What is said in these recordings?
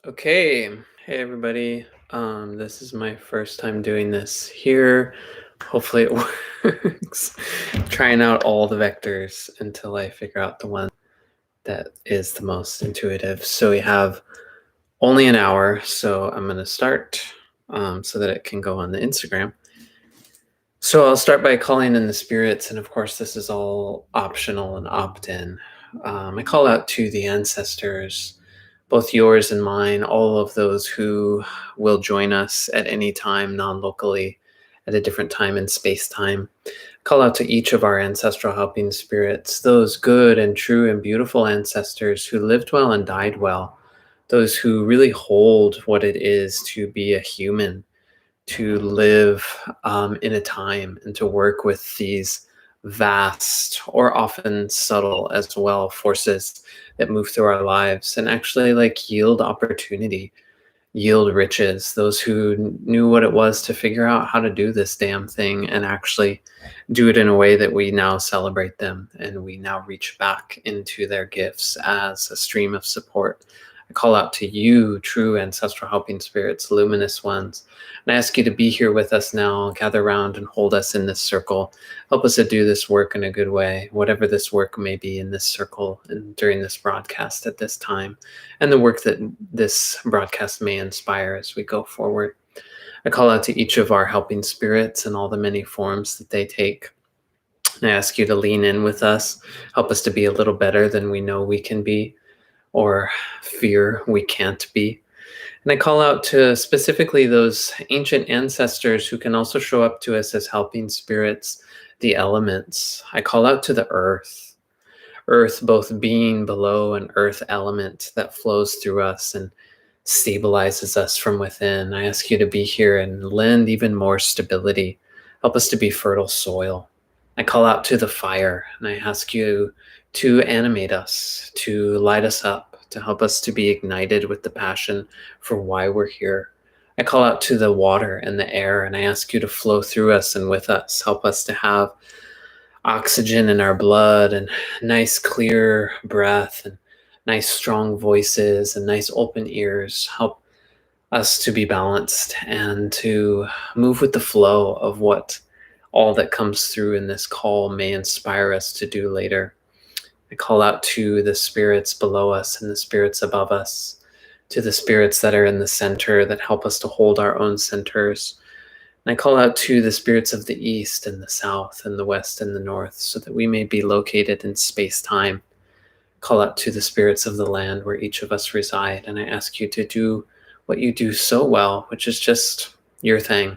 Okay. Hey everybody. This is my first time doing this here. Hopefully it works. Trying out all the vectors until I figure out the one that is the most intuitive. So we have only an hour, so I'm going to start so that it can go on the Instagram. So I'll start by calling in the spirits, and of course this is all optional and opt-in. I call out to the ancestors, both yours and mine, all of those who will join us at any time, non-locally, at a different time in space-time. Call out to each of our ancestral helping spirits, those good and true and beautiful ancestors who lived well and died well, those who really hold what it is to be a human, to live in a time and to work with these vast or often subtle as well forces that move through our lives and actually yield opportunity, yield riches, those who knew what it was to figure out how to do this damn thing and actually do it in a way that we now celebrate them and we now reach back into their gifts as a stream of support. I call out to you, true ancestral helping spirits, luminous ones, and I ask you to be here with us now, gather around and hold us in this circle. Help us to do this work in a good way, whatever this work may be in this circle and during this broadcast at this time, and the work that this broadcast may inspire as we go forward. I call out to each of our helping spirits and all the many forms that they take. I ask you to lean in with us, help us to be a little better than we know we can be or fear we can't be. And I call out to specifically those ancient ancestors who can also show up to us as helping spirits, the elements. I call out to the earth, both being below an earth element that flows through us and stabilizes us from within. I ask you to be here and lend even more stability. Help us to be fertile soil. I call out to the fire and I ask you to animate us, to light us up, to help us to be ignited with the passion for why we're here. I call out to the water and the air and I ask you to flow through us and with us. Help us to have oxygen in our blood and nice clear breath and nice strong voices and nice open ears. Help us to be balanced and to move with the flow of what all that comes through in this call may inspire us to do later. I call out to the spirits below us and the spirits above us, to the spirits that are in the center that help us to hold our own centers. And I call out to the spirits of the east and the south and the west and the north so that we may be located in space-time. Call out to the spirits of the land where each of us reside. And I ask you to do what you do so well, which is just your thing,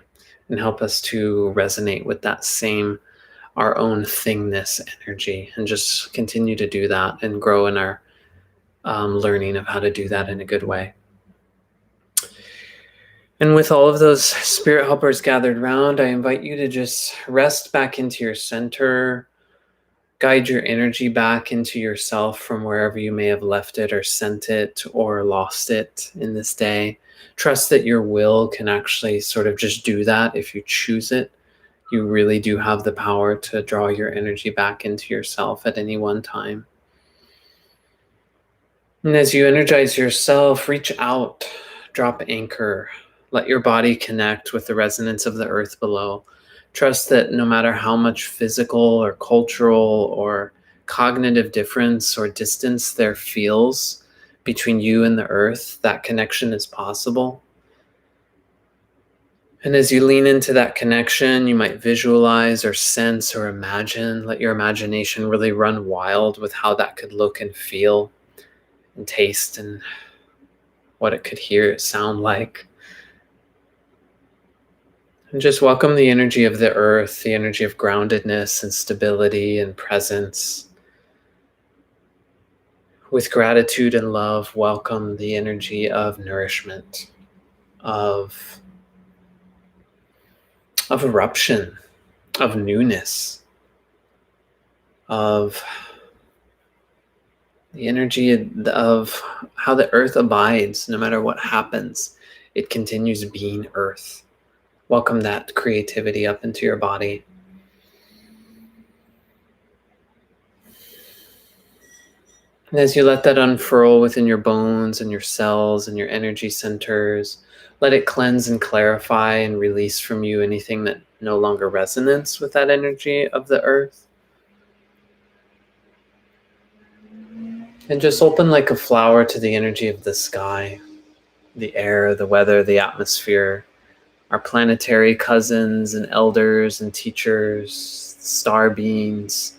and help us to resonate with that same, our own thingness energy, and just continue to do that and grow in our learning of how to do that in a good way. And with all of those spirit helpers gathered around, I invite you to just rest back into your center, guide your energy back into yourself from wherever you may have left it or sent it or lost it in this day. Trust that your will can actually sort of just do that if you choose it. You really do have the power to draw your energy back into yourself at any one time. And as you energize yourself, reach out, drop anchor, let your body connect with the resonance of the earth below. Trust that no matter how much physical or cultural or cognitive difference or distance there feels between you and the earth, that connection is possible. And as you lean into that connection, you might visualize or sense or imagine, let your imagination really run wild with how that could look and feel and taste and what it could hear, sound like. And just welcome the energy of the earth, the energy of groundedness and stability and presence. With gratitude and love, welcome the energy of nourishment, of eruption, of newness, of the energy of how the earth abides. No matter what happens, it continues being earth. Welcome that creativity up into your body. And as you let that unfurl within your bones and your cells and your energy centers, let it cleanse and clarify and release from you anything that no longer resonates with that energy of the earth. And just open like a flower to the energy of the sky, the air, the weather, the atmosphere, our planetary cousins and elders and teachers, star beings,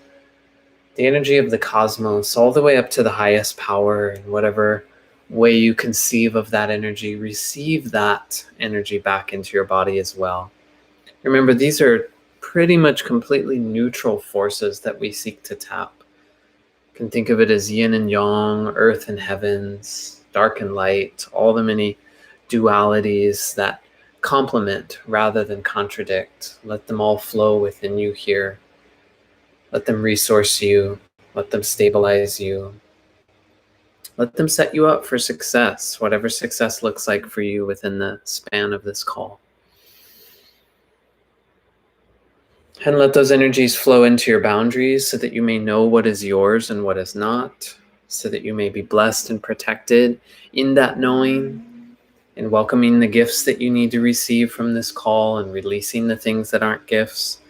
the energy of the cosmos, all the way up to the highest power, and whatever way you conceive of that energy, receive that energy back into your body as well. Remember, these are pretty much completely neutral forces that we seek to tap. You can think of it as yin and yang, earth and heavens, dark and light, all the many dualities that complement rather than contradict. Let them all flow within you here. Let them resource you. Let them stabilize you. Let them set you up for success, whatever success looks like for you within the span of this call. And let those energies flow into your boundaries so that you may know what is yours and what is not, so that you may be blessed and protected in that knowing, and welcoming the gifts that you need to receive from this call, and releasing the things that aren't gifts,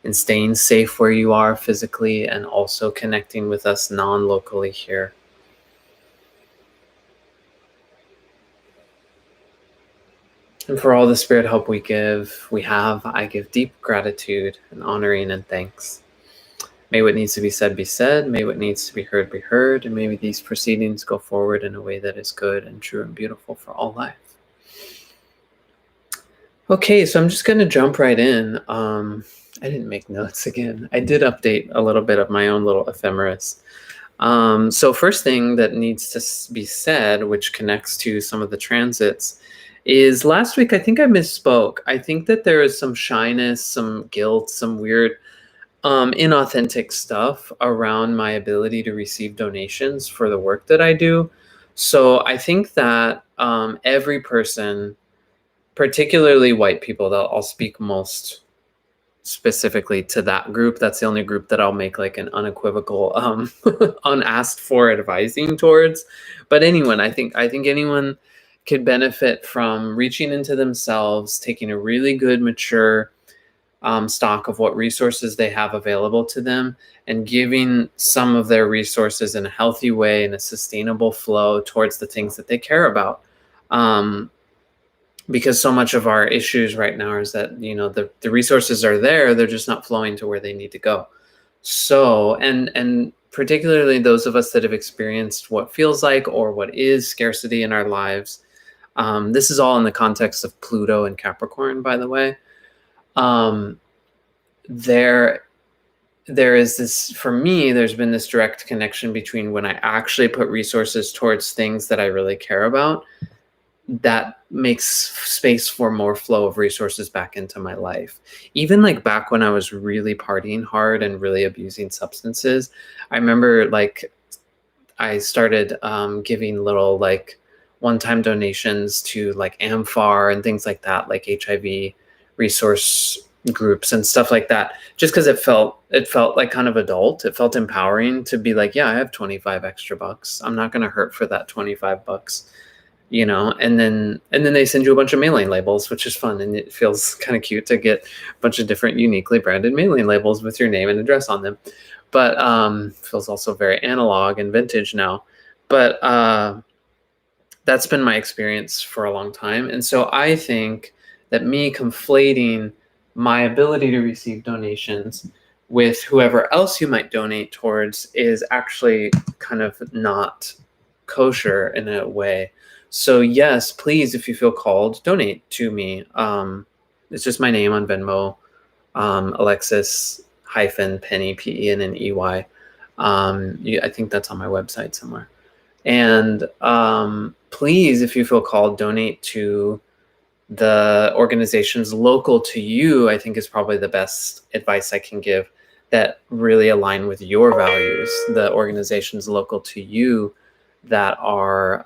and staying safe where you are physically, and also connecting with us non-locally here. And for all the spirit help we have, I give deep gratitude and honoring and thanks. May what needs to be said be said, may what needs to be heard, and may these proceedings go forward in a way that is good and true and beautiful for all life. Okay, so I'm just going to jump right in. I didn't make notes again. I did update a little bit of my own little ephemeris. So first thing that needs to be said, which connects to some of the transits, is last week I think I misspoke. I think that there is some shyness, some guilt, some weird inauthentic stuff around my ability to receive donations for the work that I do. So I think that every person, particularly white people, I'll speak most specifically to that group. That's the only group that I'll make like an unequivocal unasked for advising towards. But anyone, I think anyone could benefit from reaching into themselves, taking a really good mature stock of what resources they have available to them, and giving some of their resources in a healthy way, in a sustainable flow towards the things that they care about. Because so much of our issues right now is that, the resources are there, they're just not flowing to where they need to go. So, and particularly those of us that have experienced what feels like or what is scarcity in our lives. This is all in the context of Pluto and Capricorn, by the way. There is this, for me, there's been this direct connection between when I actually put resources towards things that I really care about, that makes space for more flow of resources back into my life. Even like back when I was really partying hard and really abusing substances, I remember like I started giving little like one-time donations to like AMFAR and things like that, like HIV resource groups and stuff like that, just because it felt like kind of adult. It felt empowering to be like, yeah, I have 25 extra bucks. I'm not going to hurt for that 25 bucks. And then they send you a bunch of mailing labels, which is fun. And it feels kind of cute to get a bunch of different uniquely branded mailing labels with your name and address on them. But feels also very analog and vintage now. But that's been my experience for a long time. And so I think that me conflating my ability to receive donations with whoever else you might donate towards is actually kind of not kosher in a way. So yes, please, if you feel called, donate to me. It's just my name on Venmo, alexis-penney, Penney. I think that's on my website somewhere. And please, if you feel called, donate to the organizations local to you. I think is probably the best advice I can give, that really align with your values. The organizations local to you that are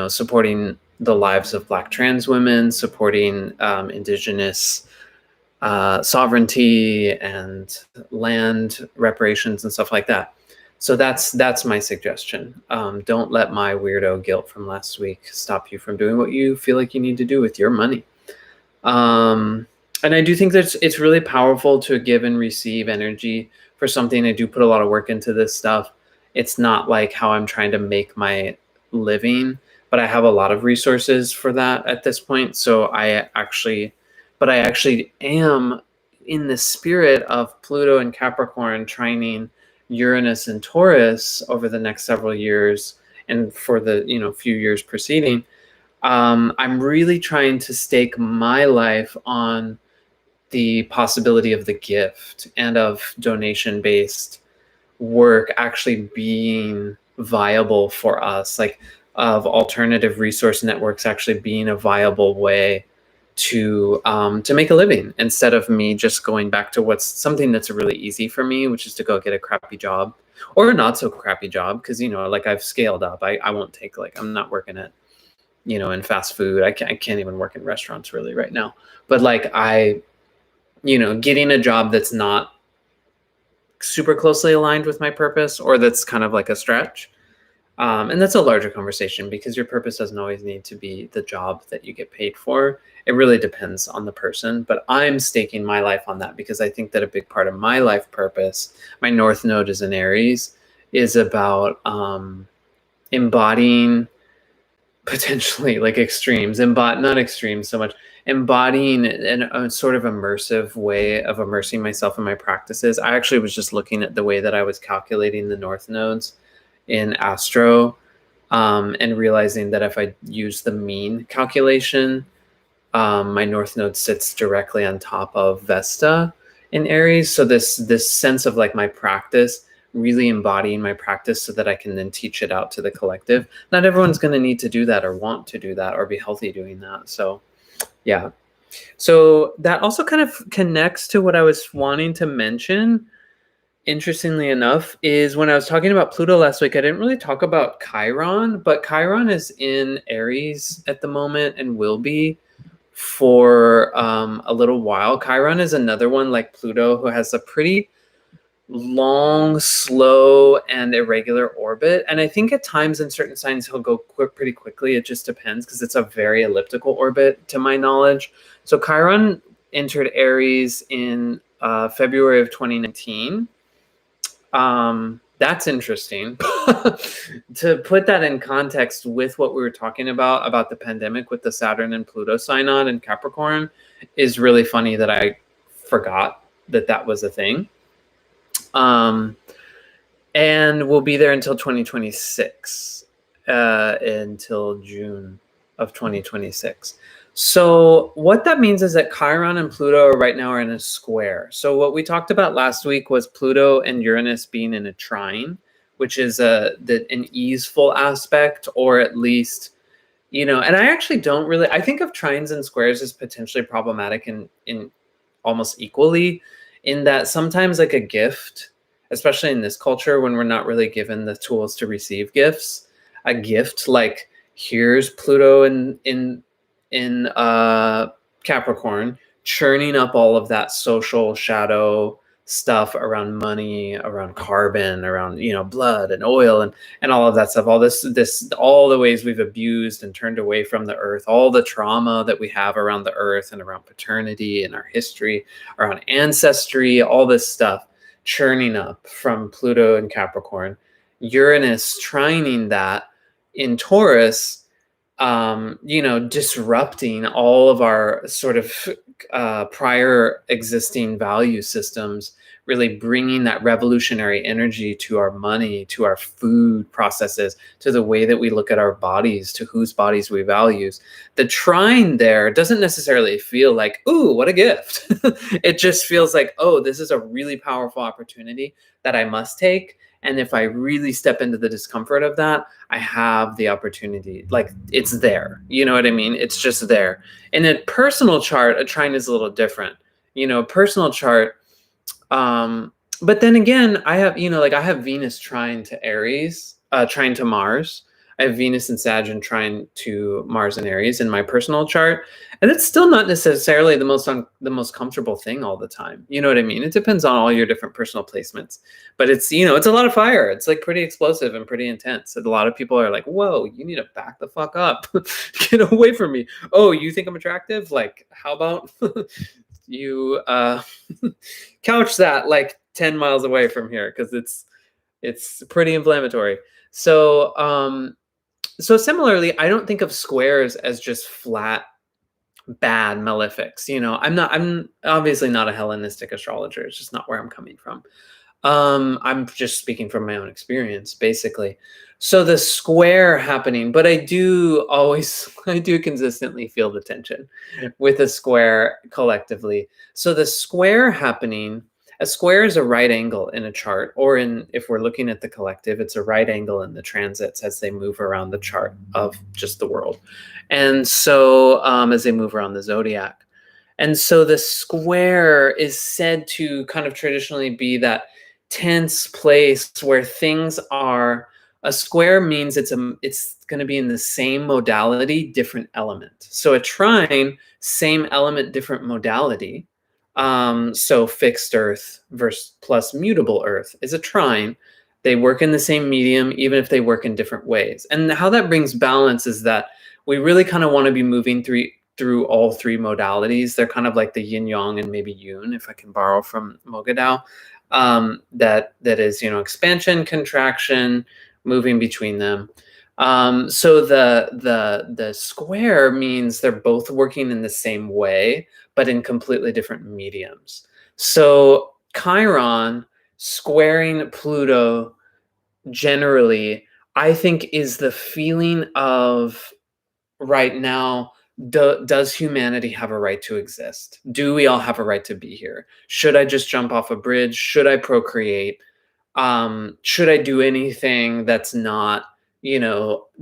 supporting the lives of Black trans women, supporting Indigenous sovereignty and land reparations and stuff like that. So that's my suggestion. Don't let my weirdo guilt from last week stop you from doing what you feel like you need to do with your money. And I do think that it's really powerful to give and receive energy for something. I do put a lot of work into this stuff. It's not like how I'm trying to make my living, but I have a lot of resources for that at this point. So I actually am in the spirit of Pluto and Capricorn trining Uranus and Taurus over the next several years and for the few years preceding. I'm really trying to stake my life on the possibility of the gift and of donation-based work actually being viable for us, like of alternative resource networks actually being a viable way to make a living, instead of me just going back to what's something that's really easy for me, which is to go get a crappy job or a not so crappy job. Because like I've scaled up. I won't take, like, I'm not working at in fast food. I can't even work in restaurants really right now. But like getting a job that's not super closely aligned with my purpose, or that's kind of like a stretch. And that's a larger conversation, because your purpose doesn't always need to be the job that you get paid for. It really depends on the person. But I'm staking my life on that, because I think that a big part of my life purpose, my North Node is in Aries, is about embodying potentially like extremes, not extremes so much, embodying a sort of immersive way of immersing myself in my practices. I actually was just looking at the way that I was calculating the North Nodes in Astro, and realizing that if I use the mean calculation, my North Node sits directly on top of Vesta in Aries. So this sense of like my practice, really embodying my practice so that I can then teach it out to the collective. Not everyone's going to need to do that or want to do that or be healthy doing that. So yeah. So that also kind of connects to what I was wanting to mention. Interestingly enough, is when I was talking about Pluto last week, I didn't really talk about Chiron, but Chiron is in Aries at the moment and will be for a little while. Chiron is another one like Pluto who has a pretty long, slow, and irregular orbit. And I think at times in certain signs he'll go pretty quickly. It just depends, because it's a very elliptical orbit to my knowledge. So Chiron entered Aries in February of 2019. That's interesting. To put that in context with what we were talking about the pandemic with the Saturn and Pluto sign-on in Capricorn, is really funny that I forgot that was a thing. And we'll be there until 2026, until June of 2026. So what that means is that Chiron and Pluto right now are in a square. So what we talked about last week was Pluto and Uranus being in a trine, which is an easeful aspect, or at least, and I actually don't really, I think of trines and squares as potentially problematic in almost equally, in that sometimes like a gift, especially in this culture when we're not really given the tools to receive gifts, a gift like here's Pluto in Capricorn, churning up all of that social shadow stuff around money, around carbon, around blood and oil and all of that stuff, all this all the ways we've abused and turned away from the earth, all the trauma that we have around the earth and around paternity and our history, around ancestry, all this stuff churning up from Pluto and Capricorn. Uranus trining that in Taurus, disrupting all of our sort of prior existing value systems, really bringing that revolutionary energy to our money, to our food processes, to the way that we look at our bodies, to whose bodies we value. The trine there doesn't necessarily feel like, ooh, what a gift. It just feels like, oh, this is a really powerful opportunity that I must take. And if I really step into the discomfort of that, I have the opportunity. Like, it's there. You know what I mean? It's just there. In a personal chart, a trine is a little different. Personal chart. But then again, I have, I have Venus trine to Aries, trine to Mars. I have Venus and Saturn trying to Mars and Aries in my personal chart, and it's still not necessarily the most comfortable thing all the time. You know what I mean? It depends on all your different personal placements, but it's it's a lot of fire. It's like pretty explosive and pretty intense. And a lot of people are like, "Whoa, you need to back the fuck up, get away from me." Oh, you think I'm attractive? Like, how about you couch that like 10 miles away from here, because it's pretty inflammatory. So similarly, I don't think of squares as just flat bad malefics. I'm obviously not a Hellenistic astrologer. It's just not where I'm coming from. I'm just speaking from my own experience, basically. So the square happening, but I do consistently feel the tension with a square collectively. So the square happening, a square is a right angle in a chart, or if we're looking at the collective, it's a right angle in the transits as they move around the chart of just the world. And so as they move around the zodiac. And so the square is said to kind of traditionally be that tense place where things are. A square means it's going to be in the same modality, different element. So a trine, same element, different modality. So fixed earth versus plus mutable earth is a trine. They work in the same medium, even if they work in different ways. And how that brings balance is that we really kind of want to be moving through all three modalities. They're kind of like the yin yang and maybe yun, if I can borrow from Mogadao. That is, expansion, contraction, moving between them. So the square means they're both working in the same way, but in completely different mediums. So Chiron squaring Pluto generally, I think, is the feeling of right now, does humanity have a right to exist? Do we all have a right to be here? Should I just jump off a bridge? Should I procreate? Should I do anything that's not,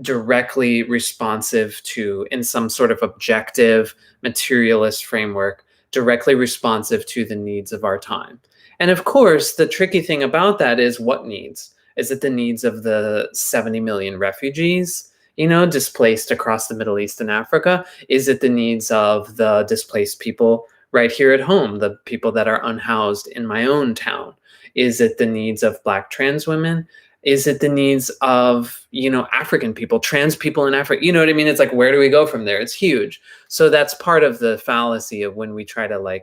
directly responsive to, in some sort of objective materialist framework, directly responsive to the needs of our time? And of course, the tricky thing about that is, what needs? Is it the needs of the 70 million refugees, displaced across the Middle East and Africa? Is it the needs of the displaced people right here at home, the people that are unhoused in my own town? Is it the needs of Black trans women? Is it the needs of, African people, trans people in Africa? You know what I mean? It's like, where do we go from there? It's huge. So that's part of the fallacy of when we try to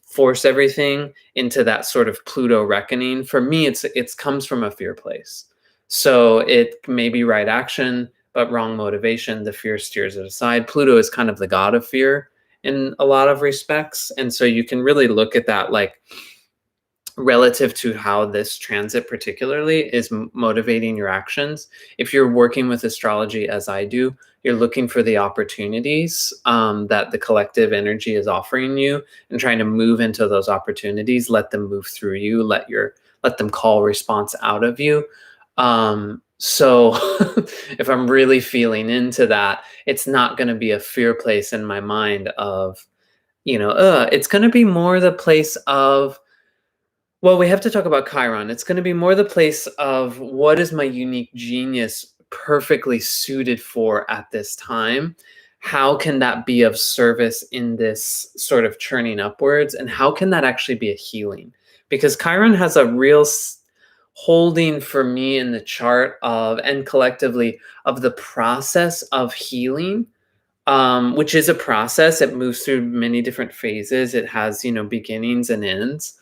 force everything into that sort of Pluto reckoning. For me, it's comes from a fear place. So it may be right action, but wrong motivation. The fear steers it aside. Pluto is kind of the god of fear in a lot of respects. And so you can really look at that relative to how this transit particularly is motivating your actions. If you're working with astrology as I do, you're looking for the opportunities that the collective energy is offering you, and trying to move into those opportunities. Let them move through you. Let them call response out of you. So if I'm really feeling into that, it's not going to be a fear place in my mind of, it's going to be more the place of, well, we have to talk about Chiron. It's going to be more the place of, what is my unique genius perfectly suited for at this time? How can that be of service in this sort of churning upwards? And how can that actually be a healing? Because Chiron has a real holding for me in the chart of, and collectively, of the process of healing, which is a process. It moves through many different phases. It has, beginnings and ends.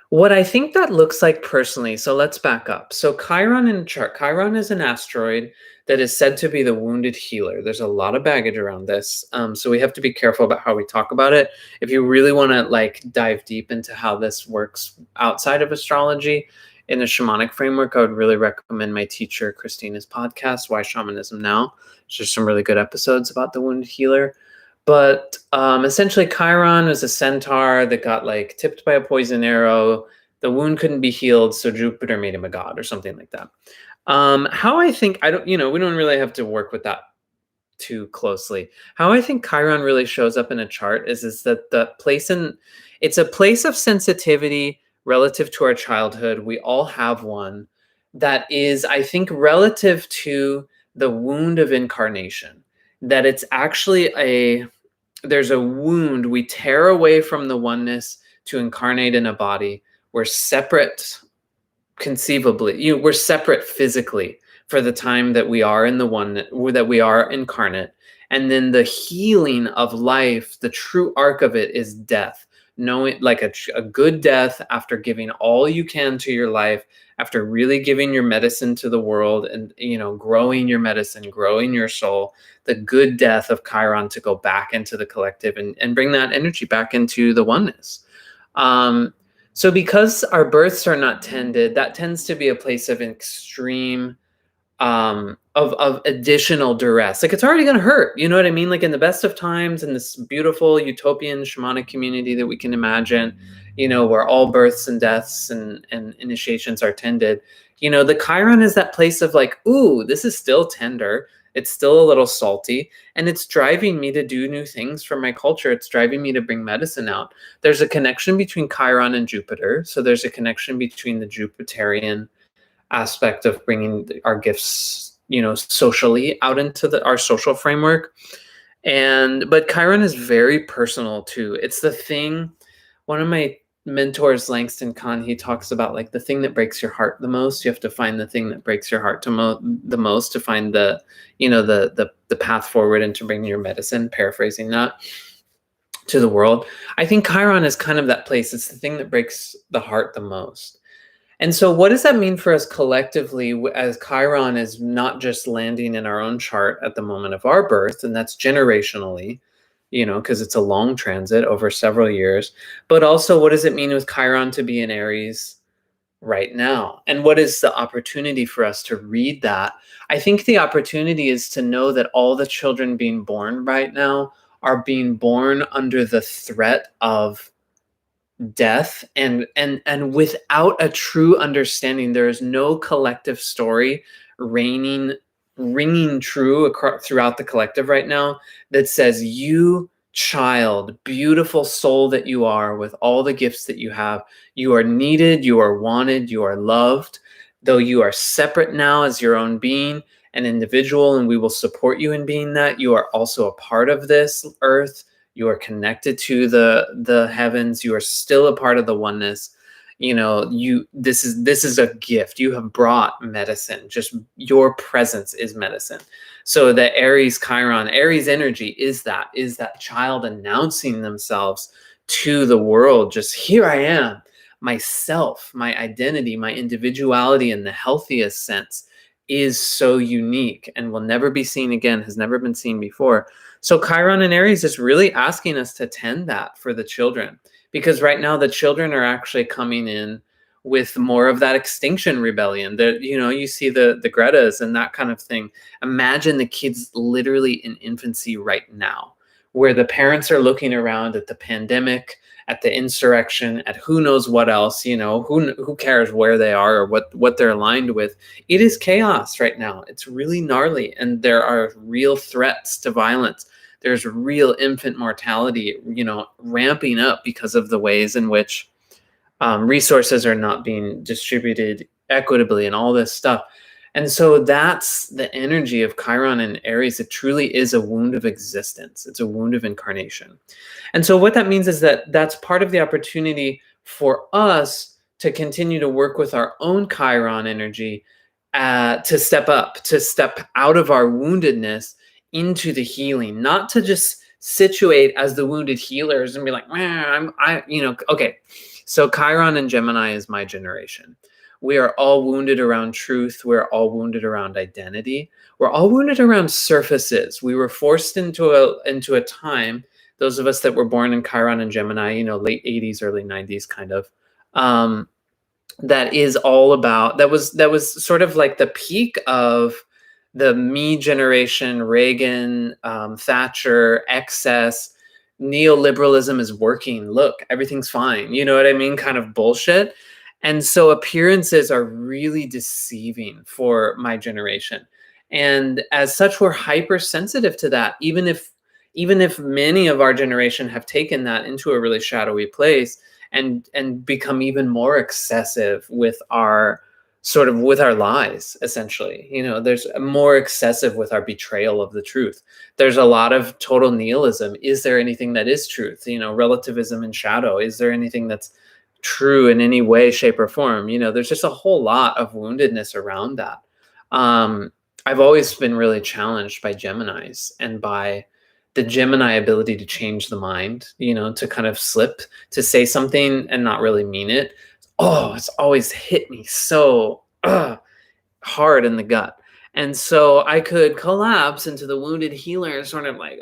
What I think that looks like personally, so let's back up. So Chiron in the chart, Chiron is an asteroid that is said to be the wounded healer. There's a lot of baggage around this. So we have to be careful about how we talk about it. If you really want to dive deep into how this works outside of astrology in a shamanic framework, I would really recommend my teacher Christina's podcast, Why Shamanism Now. There's some really good episodes about the wounded healer. But essentially, Chiron is a centaur that got tipped by a poison arrow. The wound couldn't be healed, so Jupiter made him a god or something like that. How I think, we don't really have to work with that too closely. How I think Chiron really shows up in a chart is that it's a place of sensitivity relative to our childhood. We all have one. that is, I think, relative to the wound of incarnation, that it's actually there's a wound. We tear away from the oneness to incarnate in a body. We're separate conceivably. We're separate physically for the time that we are in the one, that we are incarnate. And then the healing of life, the true arc of it is death. Knowing, like a good death after giving all you can to your life, after really giving your medicine to the world, and growing your medicine, growing your soul, the good death of chiron, to go back into the collective and bring that energy back into the oneness. So because our births are not tended, that tends to be a place of extreme, of additional duress. Like, it's already going to hurt. You know what I mean? Like, in the best of times, in this beautiful utopian shamanic community that we can imagine, where all births and deaths and initiations are tended, the chiron is that place of like, ooh, this is still tender. It's still a little salty, and it's driving me to do new things for my culture. It's driving me to bring medicine out. There's a connection between Chiron and Jupiter. So there's a connection between the Jupiterian aspect of bringing our gifts, socially out into our social framework. But Chiron is very personal too. It's the thing. One of my mentors, Langston Kahn, he talks about like the thing that breaks your heart the most. You have to find the thing that breaks your heart the most to find the path forward and to bring your medicine. Paraphrasing that to the world. I think Chiron is kind of that place. It's the thing that breaks the heart the most. And so what does that mean for us collectively, as Chiron is not just landing in our own chart at the moment of our birth, and that's generationally, because it's a long transit over several years, but also what does it mean with Chiron to be in Aries right now? And what is the opportunity for us to read that? I think the opportunity is to know that all the children being born right now are being born under the threat of death, and without a true understanding. There is no collective story ringing true throughout the collective right now that says, you child, beautiful soul that you are, with all the gifts that you have, you are needed, you are wanted, you are loved. Though you are separate now as your own being, an individual, and we will support you in being that, you are also a part of this earth. You are connected to the heavens. You are still a part of the oneness. This is a gift. You have brought medicine. Just your presence is medicine. So the Aries Chiron, Aries energy is that child announcing themselves to the world. Just, here I am, myself, my identity, my individuality in the healthiest sense is so unique and will never be seen again, has never been seen before. So Chiron and Aries is really asking us to tend that for the children, because right now the children are actually coming in with more of that extinction rebellion. That, you see the Gretas and that kind of thing. Imagine the kids literally in infancy right now, where the parents are looking around at the pandemic, at the insurrection, at who knows what else, who cares where they are or what they're aligned with. It is chaos right now. It's really gnarly, and there are real threats to violence. There's real infant mortality, ramping up because of the ways in which resources are not being distributed equitably and all this stuff. And so that's the energy of Chiron and Aries. It truly is a wound of existence. It's a wound of incarnation. And so what that means is that that's part of the opportunity for us to continue to work with our own Chiron energy, to step up, to step out of our woundedness into the healing, not to just situate as the wounded healers and be like, okay. So Chiron and Gemini is my generation. We are all wounded around truth. We're all wounded around identity. We're all wounded around surfaces. We were forced into a time, those of us that were born in Chiron and Gemini, late 80s, early 90s kind of, that is all about, that was sort of like the peak of the me generation, Reagan, Thatcher, excess, neoliberalism is working. Look, everything's fine. You know what I mean? Kind of bullshit. And so appearances are really deceiving for my generation. And as such, we're hypersensitive to that, even if many of our generation have taken that into a really shadowy place and become even more excessive with our sort of with our lies, essentially. There's more excessive with our betrayal of the truth. There's a lot of total nihilism. Is there anything that is truth? Relativism and shadow. Is there anything that's true in any way, shape, or form? There's just a whole lot of woundedness around that. I've always been really challenged by Geminis and by the Gemini ability to change the mind, to kind of slip, to say something and not really mean it. Oh, it's always hit me so hard in the gut. And so I could collapse into the wounded healer, sort of like,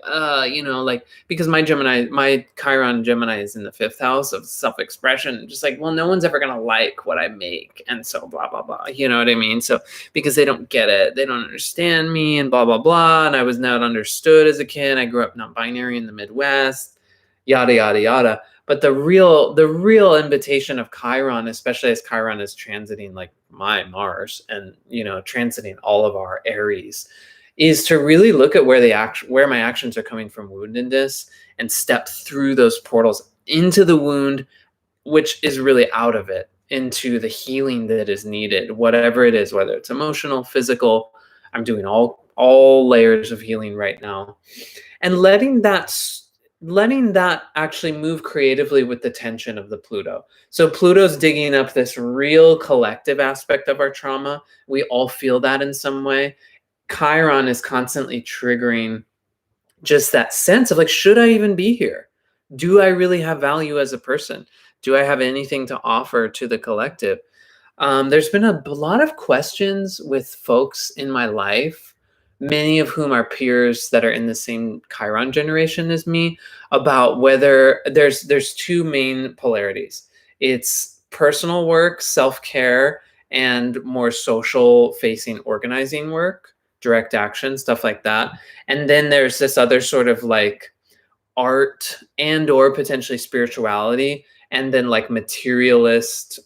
because my Chiron Gemini is in the 5th house of self-expression, just like, well, no one's ever going to like what I make. And so blah, blah, blah, you know what I mean? So because they don't get it, they don't understand me and blah, blah, blah. And I was not understood as a kid. I grew up non-binary in the Midwest, yada, yada, yada. But the real invitation of Chiron, especially as Chiron is transiting like my Mars and transiting all of our Aries, is to really look at where my actions are coming from woundedness and step through those portals into the wound, which is really out of it, into the healing that is needed, whatever it is, whether it's emotional, physical. I'm doing all layers of healing right now, and letting that actually move creatively with the tension of the Pluto. So Pluto's digging up this real collective aspect of our trauma. We all feel that in some way. Chiron is constantly triggering just that sense of like, should I even be here? Do I really have value as a person? Do I have anything to offer to the collective? There's been a lot of questions with folks in my life, many of whom are peers that are in the same Chiron generation as me, about whether there's two main polarities. It's personal work, self-care, and more social facing organizing work, direct action, stuff like that. And then there's this other sort of like art and or potentially spirituality, and then like materialist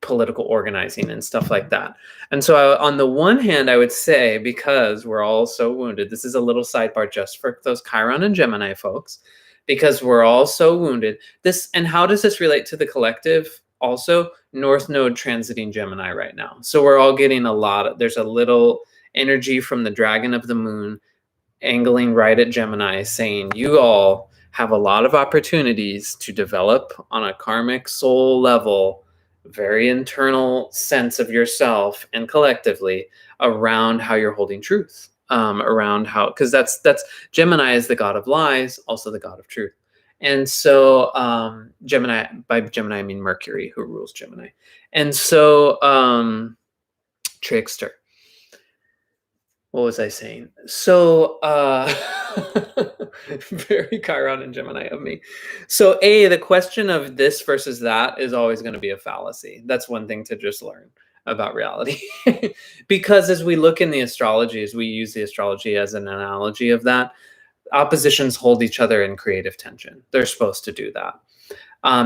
political organizing and stuff like that. And so on the one hand, I would say, because we're all so wounded, this is a little sidebar just for those Chiron and Gemini folks, because we're all so wounded. And how does this relate to the collective? Also, North Node transiting Gemini right now. So we're all getting there's a little energy from the dragon of the moon angling right at Gemini, saying you all have a lot of opportunities to develop on a karmic soul level, very internal sense of yourself and collectively around how you're holding truth, around how, because that's Gemini is the god of lies, also the god of truth. And so Gemini, by Gemini I mean Mercury, who rules Gemini. And so trickster. What was I saying? So very Chiron and Gemini of me. So the question of this versus that is always going to be a fallacy. That's one thing to just learn about reality. Because as we look in the astrology, as we use the astrology as an analogy of that, oppositions hold each other in creative tension. They're supposed to do that.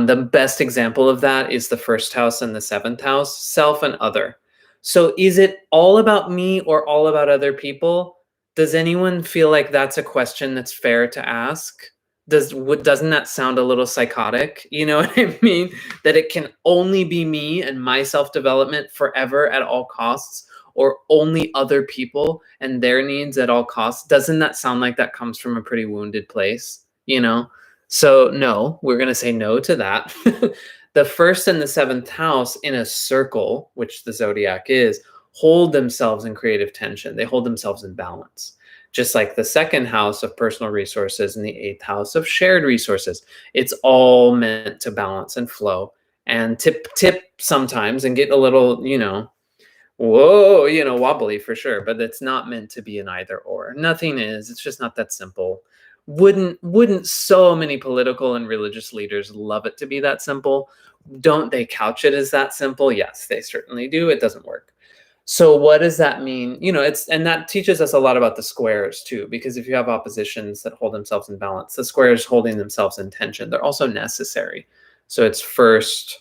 The best example of that is the 1st house and the 7th house, self and other. So is it all about me or all about other people? Does anyone feel like that's a question that's fair to ask? Doesn't that sound a little psychotic? You know what I mean? That it can only be me and my self-development forever at all costs, or only other people and their needs at all costs. Doesn't that sound like that comes from a pretty wounded place? So no, we're going to say no to that. The 1st and the 7th house in a circle, which the zodiac is, hold themselves in creative tension. They hold themselves in balance. Just like the 2nd house of personal resources and the 8th house of shared resources. It's all meant to balance and flow and tip sometimes and get a little, wobbly for sure, but it's not meant to be an either or. Nothing is. It's just not that simple. Wouldn't so many political and religious leaders love it to be that simple? Don't they couch it as that simple? Yes, they certainly do. It doesn't work. So what does that mean? And that teaches us a lot about the squares too, because if you have oppositions that hold themselves in balance, the squares holding themselves in tension, they're also necessary. So it's 1st,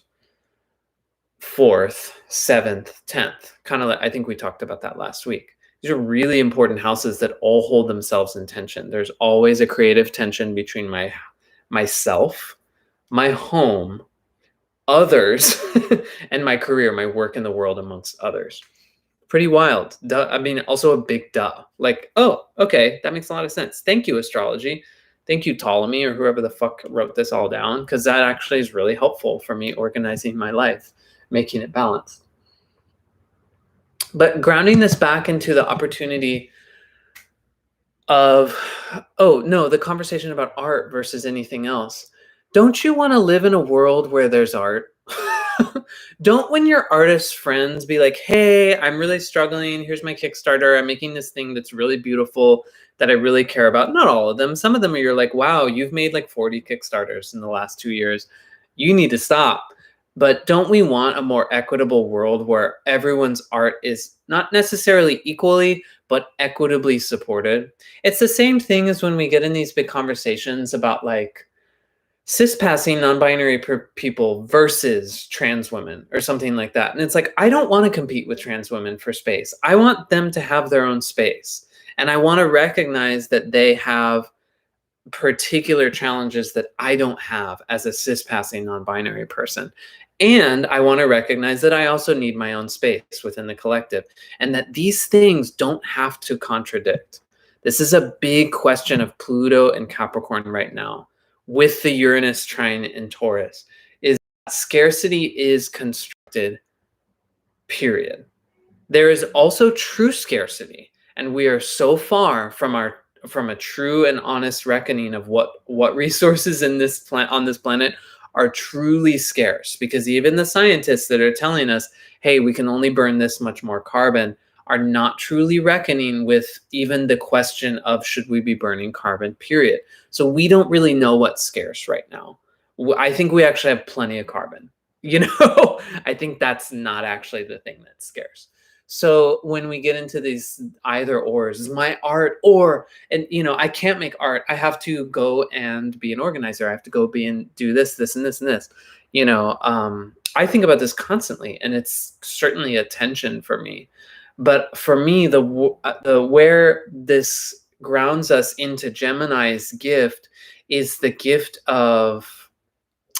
4th, 7th, 10th, kind of like, I think we talked about that last week. These are really important houses that all hold themselves in tension. There's always a creative tension between myself, my home, others and my career, my work in the world amongst others. Pretty wild. Duh. I mean, also a big duh. Like, oh, okay, that makes a lot of sense. Thank you, astrology. Thank you, Ptolemy, or whoever the fuck wrote this all down, because that actually is really helpful for me organizing my life, making it balanced. But grounding this back into the opportunity of, oh, no, the conversation about art versus anything else. Don't you want to live in a world where there's art? Don't, when your artist friends, be like, hey, I'm really struggling. Here's my Kickstarter. I'm making this thing that's really beautiful that I really care about. Not all of them. Some of them you're like, wow, you've made like 40 Kickstarters in the last 2 years. You need to stop. But don't we want a more equitable world where everyone's art is not necessarily equally, but equitably supported? It's the same thing as when we get in these big conversations about like cis-passing non-binary people versus trans women or something like that. And it's like, I don't want to compete with trans women for space. I want them to have their own space. And I want to recognize that they have particular challenges that I don't have as a cis-passing non-binary person. And I want to recognize that I also need my own space within the collective, and that these things don't have to contradict. This is a big question of Pluto and Capricorn right now, with the Uranus trine in Taurus, is scarcity is constructed, period. There is also true scarcity, and we are so far from a true and honest reckoning of what resources in this on this planet are truly scarce, because even the scientists that are telling us, hey, we can only burn this much more carbon, are not truly reckoning with even the question of should we be burning carbon, period. So we don't really know what's scarce right now. I think we actually have plenty of carbon. I think that's not actually the thing that's scarce. So when we get into these either ors, is my art or, and I can't make art. I have to go and be an organizer. I have to go be and do this, this, and this, and this. I think about this constantly, and it's certainly a tension for me. But for me, the where this grounds us into Gemini's gift is the gift of,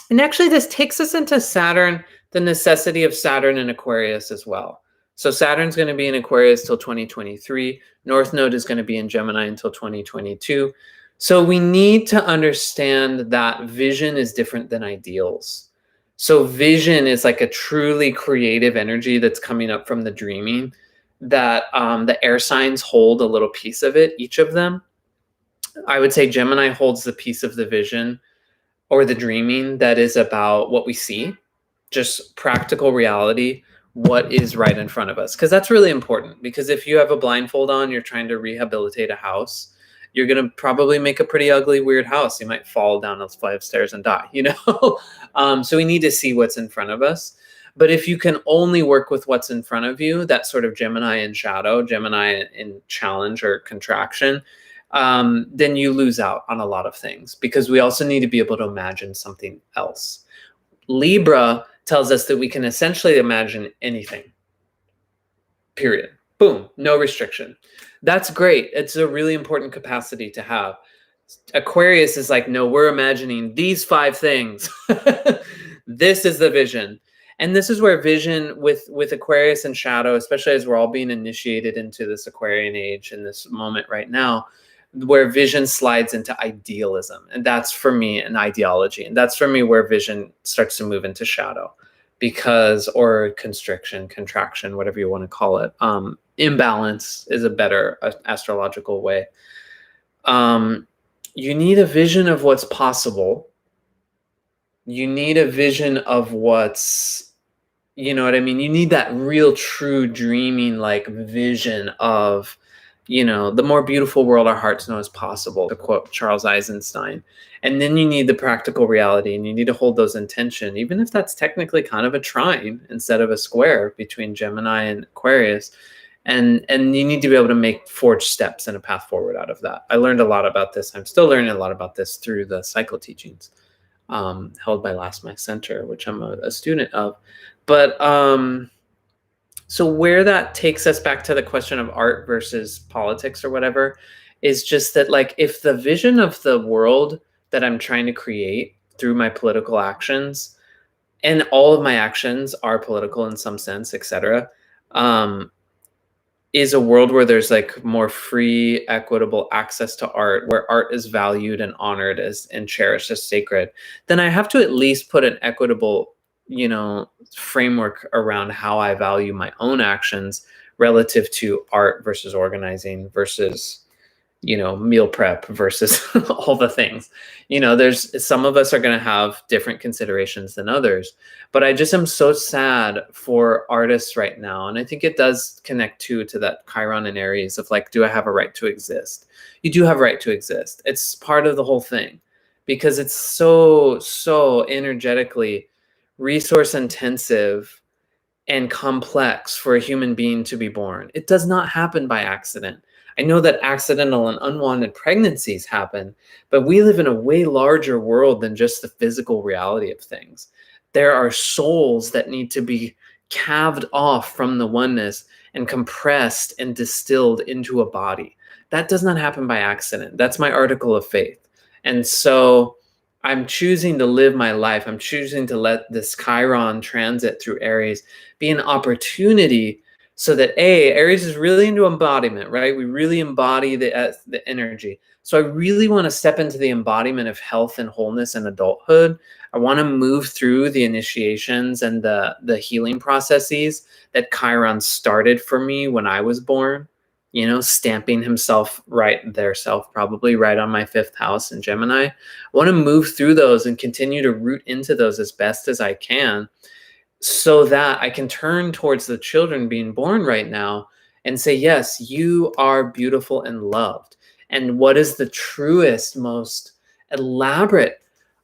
and actually this takes us into Saturn, the necessity of Saturn in Aquarius as well. So Saturn's going to be in Aquarius till 2023. North Node is going to be in Gemini until 2022. So we need to understand that vision is different than ideals. So vision is like a truly creative energy that's coming up from the dreaming, that the air signs hold a little piece of it, each of them. I would say Gemini holds the piece of the vision or the dreaming that is about what we see, just practical reality, what is right in front of us. Because that's really important, because if you have a blindfold on, you're trying to rehabilitate a house, you're going to probably make a pretty ugly, weird house. You might fall down a flight of stairs and die, So we need to see what's in front of us. But if you can only work with what's in front of you, that sort of Gemini in shadow, Gemini in challenge or contraction, then you lose out on a lot of things, because we also need to be able to imagine something else. Libra tells us that we can essentially imagine anything, period. Boom, no restriction. That's great. It's a really important capacity to have. Aquarius is like, no, we're imagining these 5 things. This is the vision. And this is where vision with Aquarius and shadow, especially as we're all being initiated into this Aquarian age in this moment right now, where vision slides into idealism. And that's for me an ideology. And that's for me where vision starts to move into shadow, or constriction, contraction, whatever you want to call it. Imbalance is a better astrological way. You need a vision of what's possible. You need a vision of what's, you need that real, true dreaming, like vision of, the more beautiful world our hearts know is possible, to quote Charles Eisenstein. And then you need the practical reality, and you need to hold those in tension, even if that's technically kind of a trine instead of a square between Gemini and Aquarius. And you need to be able to forge steps and a path forward out of that. I learned a lot about this. I'm still learning a lot about this through the cycle teachings held by Last My Center, which I'm a student of. But so where that takes us back to the question of art versus politics or whatever is just that, like, if the vision of the world that I'm trying to create through my political actions and all of my actions are political in some sense, etc., is a world where there's like more free, equitable access to art, where art is valued and honored as and cherished as sacred, then I have to at least put an equitable, framework around how I value my own actions relative to art versus organizing versus meal prep versus all the things. There's some of us are going to have different considerations than others, but I just am so sad for artists right now. And I think it does connect to that Chiron and Aries of like, do I have a right to exist? You do have a right to exist. It's part of the whole thing because it's so energetically resource intensive and complex for a human being to be born. It does not happen by accident. I know that accidental and unwanted pregnancies happen, but we live in a way larger world than just the physical reality of things. There are souls that need to be calved off from the oneness and compressed and distilled into a body. That does not happen by accident. That's my article of faith. And so I'm choosing to live my life. I'm choosing to let this Chiron transit through Aries be an opportunity so that Aries is really into embodiment, right? We really embody the energy. So I really want to step into the embodiment of health and wholeness and adulthood. I want to move through the initiations and the healing processes that Chiron started for me when I was born, stamping himself probably right on my 5th house in Gemini. I want to move through those and continue to root into those as best as I can so that I can turn towards the children being born right now and say, yes, you are beautiful and loved. And what is the truest, most elaborate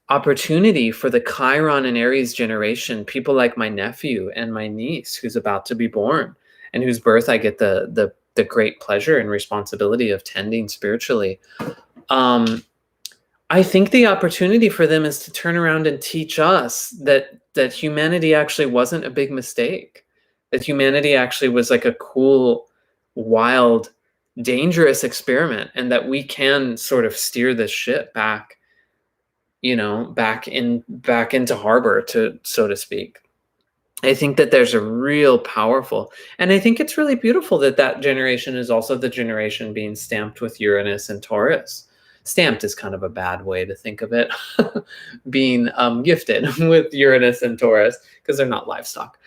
opportunity for the Chiron and Aries generation, people like my nephew and my niece who's about to be born and whose birth I get the great pleasure and responsibility of tending spiritually. I think the opportunity for them is to turn around and teach us that humanity actually wasn't a big mistake, that humanity actually was like a cool, wild, dangerous experiment, and that we can sort of steer this ship back, back into harbor, to so to speak. I think that there's a real powerful, and I think it's really beautiful that generation is also the generation being stamped with Uranus and Taurus. Stamped is kind of a bad way to think of it, being gifted with Uranus and Taurus, because they're not livestock.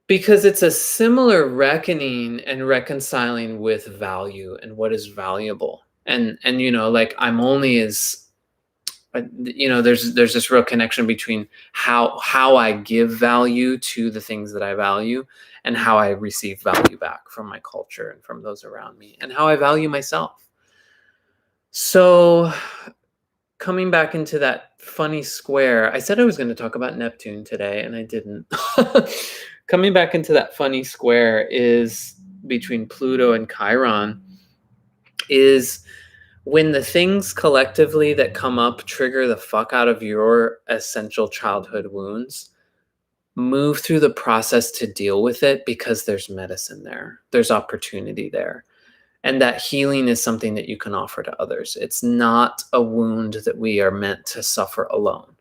Because it's a similar reckoning and reconciling with value and what is valuable. And like I'm only as, there's this real connection between how I give value to the things that I value and how I receive value back from my culture and from those around me and how I value myself. So coming back into that funny square, I said I was going to talk about Neptune today, and I didn't. Coming back into that funny square is between Pluto and Chiron is when the things collectively that come up trigger the fuck out of your essential childhood wounds, move through the process to deal with it because there's medicine there. There's opportunity there. And that healing is something that you can offer to others. It's not a wound that we are meant to suffer alone.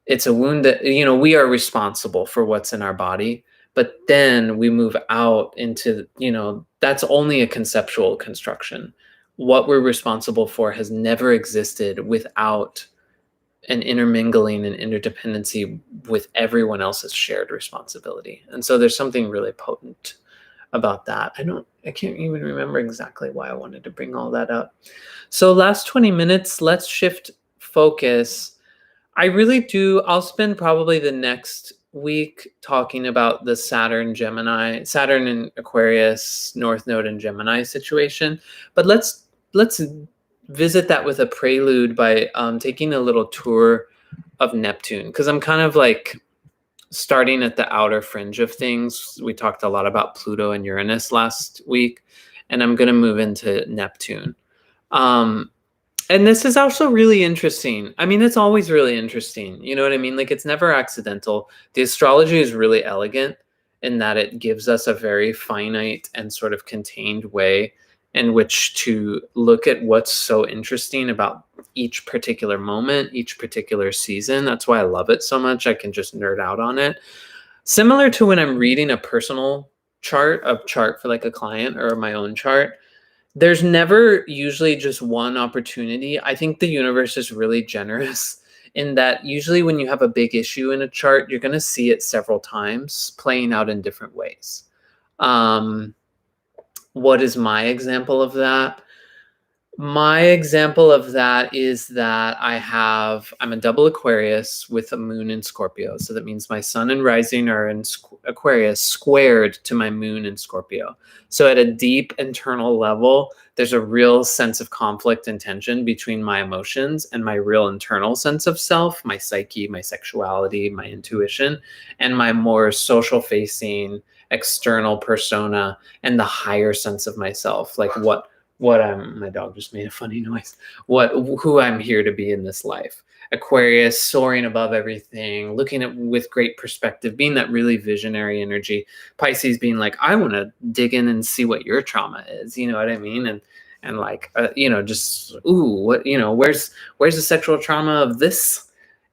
It's a wound that, we are responsible for what's in our body, but then we move out into, that's only a conceptual construction. What we're responsible for has never existed without an intermingling and interdependency with everyone else's shared responsibility. And so there's something really potent about that. I can't even remember exactly why I wanted to bring all that up. So last 20 minutes, let's shift focus. I'll spend probably the next week talking about the Saturn and Aquarius, North Node and Gemini situation. But let's visit that with a prelude by taking a little tour of Neptune, because I'm kind of like starting at the outer fringe of things. We talked a lot about Pluto and Uranus last week, and I'm going to move into Neptune. And this is also really interesting. I mean, it's always really interesting. You know what I mean? Like, it's never accidental. The astrology is really elegant in that it gives us a very finite and sort of contained way in which to look at what's so interesting about each particular moment, each particular season. That's why I love it so much. I can just nerd out on it. Similar to when I'm reading a personal chart, a chart for like a client or my own chart, there's never usually just one opportunity. I think the universe is really generous in that usually when you have a big issue in a chart, you're going to see it several times playing out in different ways. What is my example of that? My example of that is that I'm a double Aquarius with a moon in Scorpio. So that means my sun and rising are in Aquarius squared to my moon in Scorpio. So at a deep internal level, there's a real sense of conflict and tension between my emotions and my real internal sense of self, my psyche, my sexuality, my intuition, and my more social facing external persona and the higher sense of myself, like my dog just made a funny noise, who I'm here to be in this life. Aquarius soaring above everything, looking at with great perspective, being that really visionary energy. Pisces being like, I want to dig in and see what your trauma is, you know what I mean? And like just where's the sexual trauma of this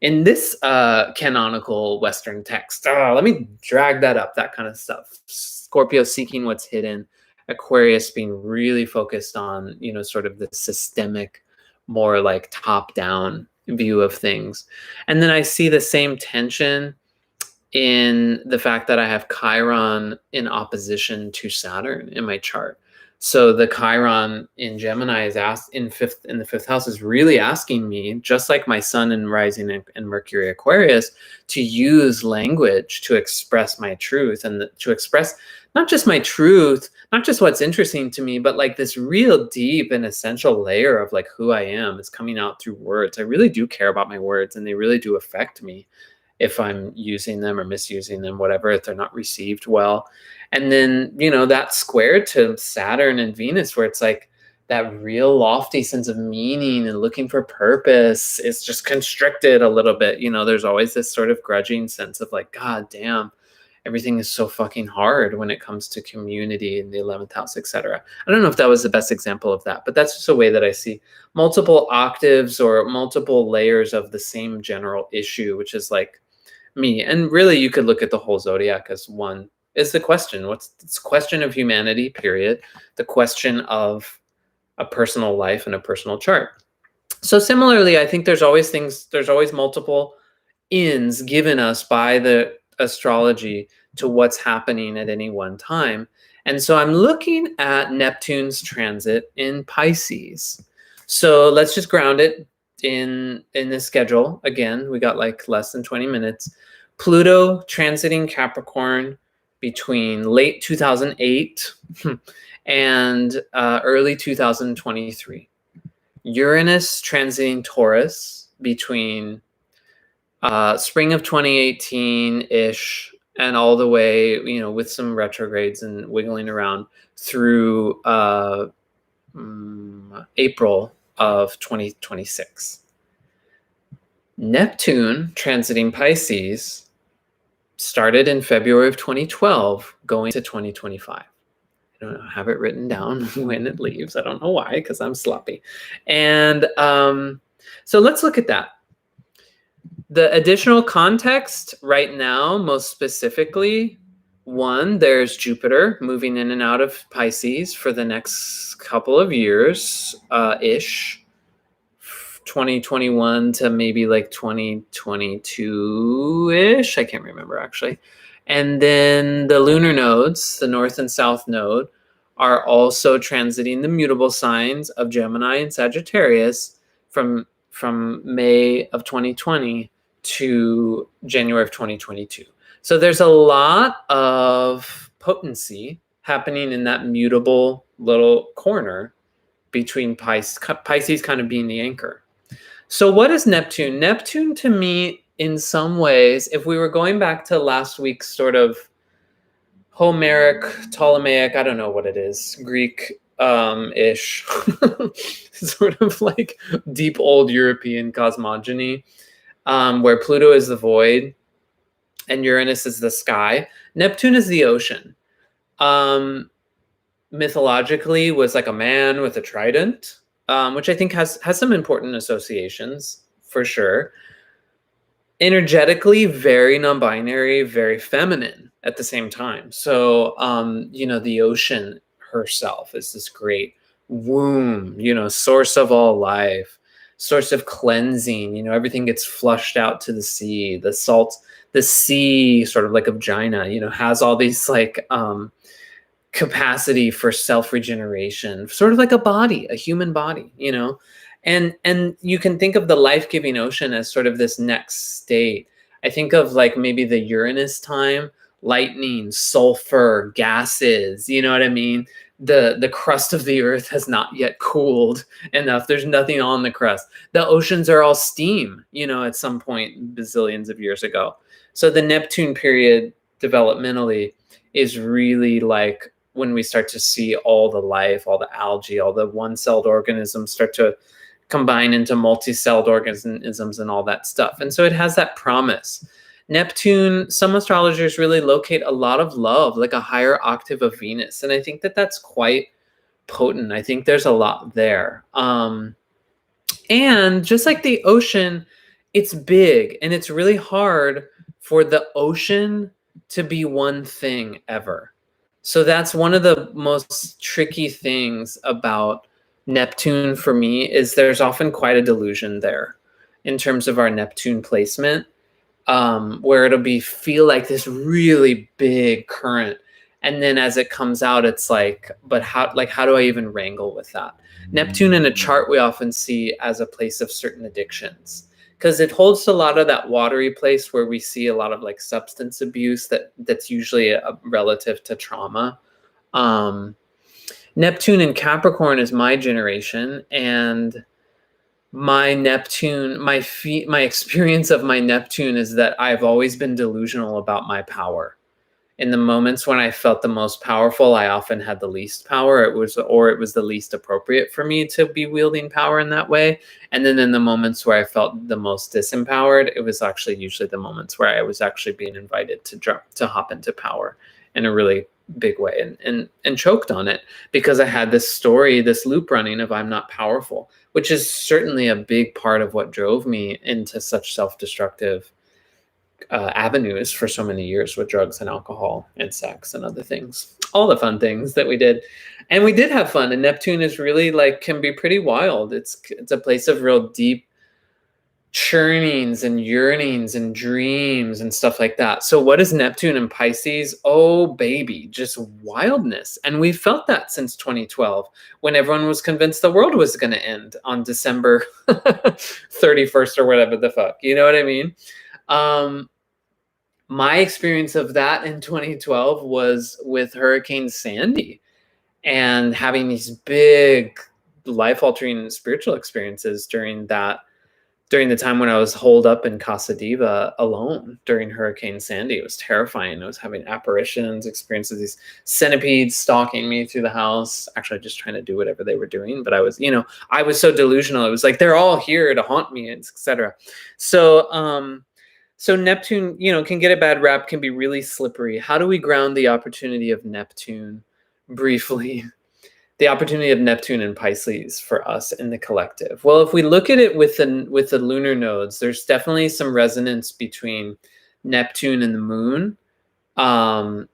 in this canonical Western text? Let me drag that up, that kind of stuff. Scorpio seeking what's hidden. Aquarius being really focused on, sort of the systemic, more like top-down view of things. And then I see the same tension in the fact that I have Chiron in opposition to Saturn in my chart. So the Chiron in Gemini is asked in the fifth house is really asking me, just like my sun and rising and Mercury Aquarius, to use language to express my truth and to express not just my truth, not just what's interesting to me, but like this real deep and essential layer of like who I am is coming out through words. I really do care about my words and they really do affect me if I'm using them or misusing them, whatever, if they're not received well. And then, that's squared to Saturn and Venus, where it's like that real lofty sense of meaning and looking for purpose is just constricted a little bit. There's always this sort of grudging sense of like, God damn, everything is so fucking hard when it comes to community in the 11th house, etc. I don't know if that was the best example of that, but that's just a way that I see multiple octaves or multiple layers of the same general issue, which is like me. And really, you could look at the whole zodiac as one. Is the question, it's the question of humanity, period. The question of a personal life and a personal chart. So similarly, I think there's always multiple ins given us by the astrology to what's happening at any one time. And so I'm looking at Neptune's transit in Pisces. So let's just ground it in the schedule. Again, we got like less than 20 minutes. Pluto transiting Capricorn between late 2008 and early 2023. Uranus transiting Taurus between spring of 2018-ish and all the way, with some retrogrades and wiggling around through April of 2026. Neptune transiting Pisces started in February of 2012, going to 2025. I don't know, have it written down when it leaves. I don't know why, because I'm sloppy. And so let's look at that. The additional context right now, most specifically, one, there's Jupiter moving in and out of Pisces for the next couple of years, ish. 2021 to maybe like 2022-ish. I can't remember actually. And then the lunar nodes, the north and south node, are also transiting the mutable signs of Gemini and Sagittarius from May of 2020 to January of 2022. So there's a lot of potency happening in that mutable little corner between Pisces kind of being the anchor. So what is Neptune? Neptune to me, in some ways, if we were going back to last week's sort of Homeric, Ptolemaic, I don't know what it is, Greek ish, sort of like deep old European cosmogony, where Pluto is the void and Uranus is the sky. Neptune is the ocean. mythologically was like a man with a trident, which I think has some important associations for sure. Energetically, very non-binary, very feminine at the same time. So, the ocean herself is this great womb, source of all life, source of cleansing. Everything gets flushed out to the sea. The sea, sort of like a vagina, has all these like capacity for self-regeneration, sort of like a human body, and you can think of the life-giving ocean as sort of this next state. I think of like maybe the Uranus time, lightning, sulfur, gases, you know what I mean? The crust of the earth has not yet cooled enough. There's nothing on the crust. The oceans are all steam, at some point bazillions of years ago. So the Neptune period developmentally is really like when we start to see all the life, all the algae, all the one-celled organisms start to combine into multi-celled organisms and all that stuff. And so it has that promise. Neptune, some astrologers really locate a lot of love, like a higher octave of Venus. And I think that that's quite potent. I think there's a lot there. And just like the ocean, it's big, and it's really hard for the ocean to be one thing ever. So that's one of the most tricky things about Neptune for me, is there's often quite a delusion there in terms of our Neptune placement, where it'll feel like this really big current. And then as it comes out, it's like, but how do I even wrangle with that? Neptune in a chart we often see as a place of certain addictions, because it holds a lot of that watery place where we see a lot of like substance abuse that's usually relative to trauma. Neptune in Capricorn is my generation, and my Neptune, my experience of my Neptune is that I've always been delusional about my power. In the moments when I felt the most powerful, I often had the least power. It was the least appropriate for me to be wielding power in that way. And then in the moments where I felt the most disempowered, it was actually usually the moments where I was actually being invited to hop into power in a really big way, and choked on it, because I had this story, this loop running of I'm not powerful, which is certainly a big part of what drove me into such self-destructive avenues for so many years, with drugs and alcohol and sex and other things, all the fun things that we did. And we did have fun. And Neptune is really can be pretty wild. It's a place of real deep churnings and yearnings and dreams and stuff like that. So what is Neptune in Pisces? Oh, baby, just wildness. And we felt that since 2012, when everyone was convinced the world was going to end on December 31st or whatever the fuck. You know what I mean? My experience of that in 2012 was with Hurricane Sandy, and having these big life-altering spiritual experiences during the time when I was holed up in Casa Diva alone during Hurricane Sandy. It was terrifying. I was having apparitions, experiences, these centipedes stalking me through the house, actually just trying to do whatever they were doing. But I was so delusional. It was like, they're all here to haunt me, etc. So Neptune, can get a bad rap, can be really slippery. How do we ground the opportunity of Neptune briefly? The opportunity of Neptune and Pisces for us in the collective. Well, if we look at it with the lunar nodes, there's definitely some resonance between Neptune and the moon, and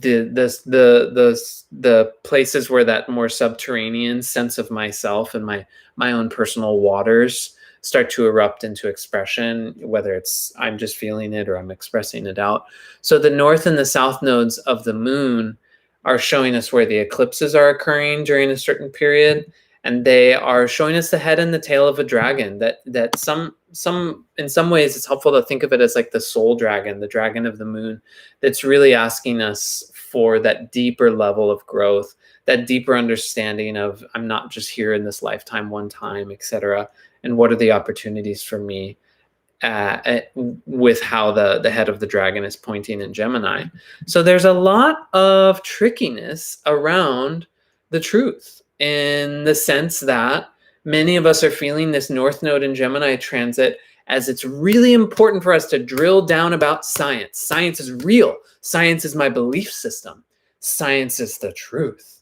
the places where that more subterranean sense of myself and my own personal waters start to erupt into expression, whether it's I'm just feeling it or I'm expressing it out. So the north and the south nodes of the moon are showing us where the eclipses are occurring during a certain period, and they are showing us the head and the tail of a dragon. That in some ways it's helpful to think of it as like the soul dragon, the dragon of the moon, that's really asking us for that deeper level of growth, that deeper understanding of I'm not just here in this lifetime one time, etc. And what are the opportunities for me with how the head of the dragon is pointing in Gemini. So there's a lot of trickiness around the truth, in the sense that many of us are feeling this North Node in Gemini transit as it's really important for us to drill down about science. Science is real. Science is my belief system. science is the truth,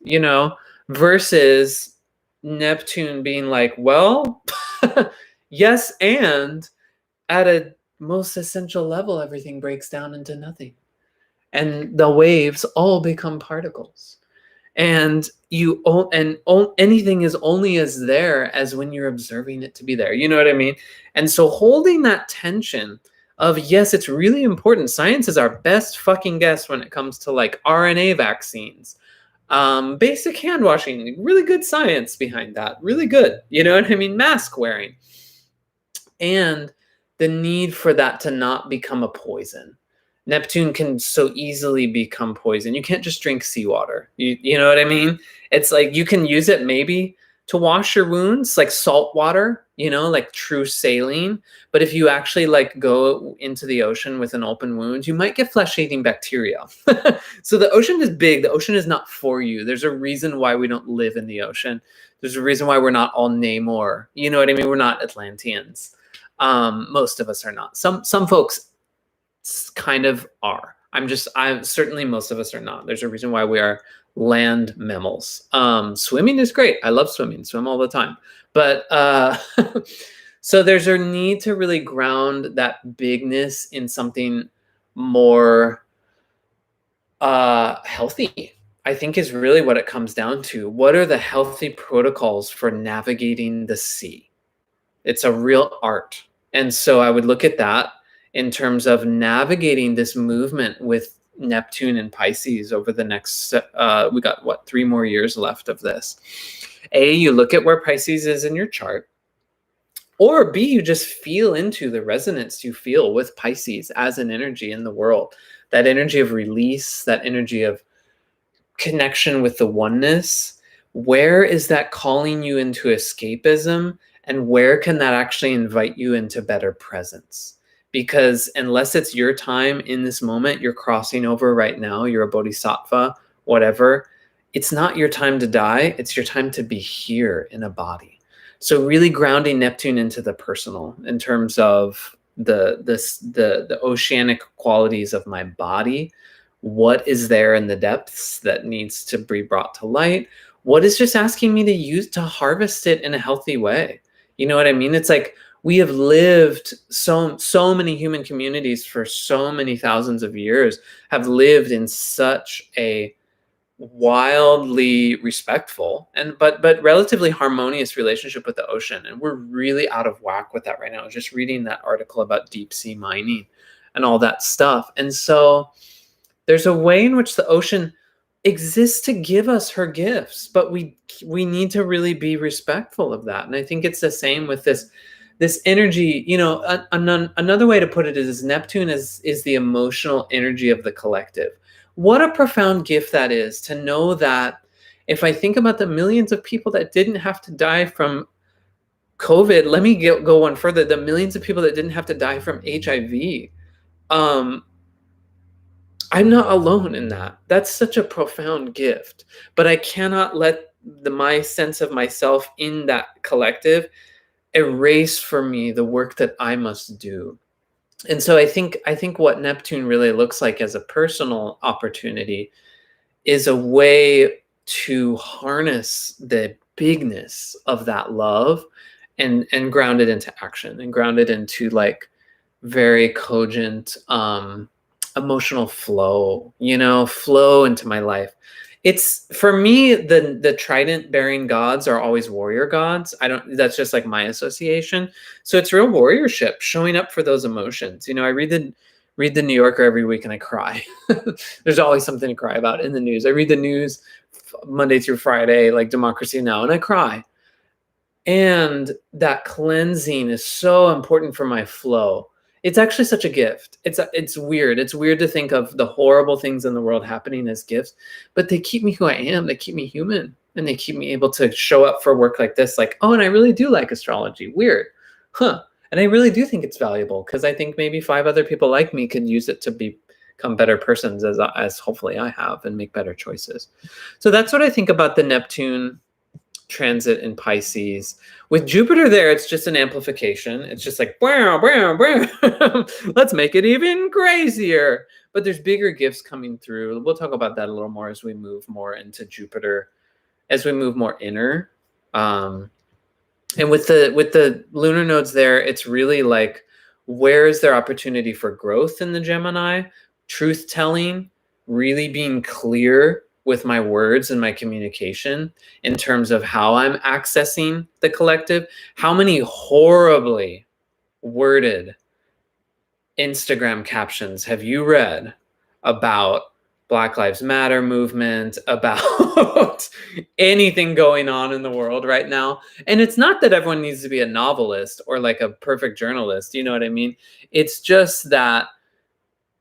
versus Neptune being like, well, yes, and at a most essential level, everything breaks down into nothing. And the waves all become particles. And anything is only as there as when you're observing it to be there. You know what I mean? And so holding that tension of, yes, it's really important. Science is our best fucking guess when it comes to like RNA vaccines. Basic hand washing, really good science behind that. Really good. You know what I mean? Mask wearing. And the need for that to not become a poison. Neptune can so easily become poison. You can't just drink seawater. You know what I mean? It's like you can use it maybe to wash your wounds, like salt water, like true saline. But if you actually like go into the ocean with an open wound, you might get flesh-eating bacteria. So the ocean is big. The ocean is not for you. There's a reason why we don't live in the ocean. There's a reason why we're not all Namor. You know what I mean? We're not Atlanteans. Most of us are not. Some folks kind of are. I'm certainly most of us are not. There's a reason why we are land mammals. Swimming is great. I love swimming. Swim all the time. But so there's a need to really ground that bigness in something more healthy, I think, is really what it comes down to. What are the healthy protocols for navigating the sea? It's a real art. And so I would look at that in terms of navigating this movement with Neptune and Pisces over the next, we got 3 more years left of this. A, you look at where Pisces is in your chart, or B, you just feel into the resonance you feel with Pisces as an energy in the world. That energy of release, that energy of connection with the oneness. Where is that calling you into escapism? And where can that actually invite you into better presence? Because unless it's your time in this moment, you're crossing over right now, you're a bodhisattva, whatever, it's not your time to die. It's your time to be here in a body. So really grounding Neptune into the personal in terms of the oceanic qualities of my body. What is there in the depths that needs to be brought to light? What is just asking me to harvest it in a healthy way? You know what I mean? It's like we have lived so many human communities for so many thousands of years have lived in such a wildly respectful but relatively harmonious relationship with the ocean, and we're really out of whack with that right now. I was just reading that article about deep sea mining and all that stuff. And so there's a way in which the ocean exists to give us her gifts, but we need to really be respectful of that. And I think it's the same with this energy. Another way to put it is Neptune is the emotional energy of the collective. What a profound gift that is, to know that if I think about the millions of people that didn't have to die from COVID, let me go one further, the millions of people that didn't have to die from HIV. I'm not alone in that. That's such a profound gift, but I cannot let my sense of myself in that collective erase for me the work that I must do. And so I think what Neptune really looks like as a personal opportunity is a way to harness the bigness of that love and ground it into action and ground it into like very cogent emotional flow, flow into my life. It's, for me, the trident bearing gods are always warrior gods. That's just like my association. So it's real warriorship, showing up for those emotions. I read the New Yorker every week and I cry. There's always something to cry about in the news. I read the news Monday through Friday, like Democracy Now, and I cry. And that cleansing is so important for my flow. It's actually such a gift. It's weird. It's weird to think of the horrible things in the world happening as gifts, but they keep me who I am. They keep me human, and they keep me able to show up for work like this. Like, oh, and I really do like astrology. Weird. Huh. And I really do think it's valuable, because I think maybe 5 other people like me could use it to become better persons, as hopefully I have, and make better choices. So that's what I think about the Neptune transit in Pisces. With Jupiter there, it's just an amplification. It's just like, wow, wow, wow. Let's make it even crazier. but there's bigger gifts coming through. We'll talk about that a little more as we move more into Jupiter, as we move more inner. And with the lunar nodes there, it's really like, where is there opportunity for growth in the Gemini? Truth telling, really being clear with my words and my communication in terms of how I'm accessing the collective. How many horribly worded Instagram captions have you read about Black Lives Matter movement, about anything going on in the world right now? And it's not that everyone needs to be a novelist or like a perfect journalist, you know what I mean? It's just that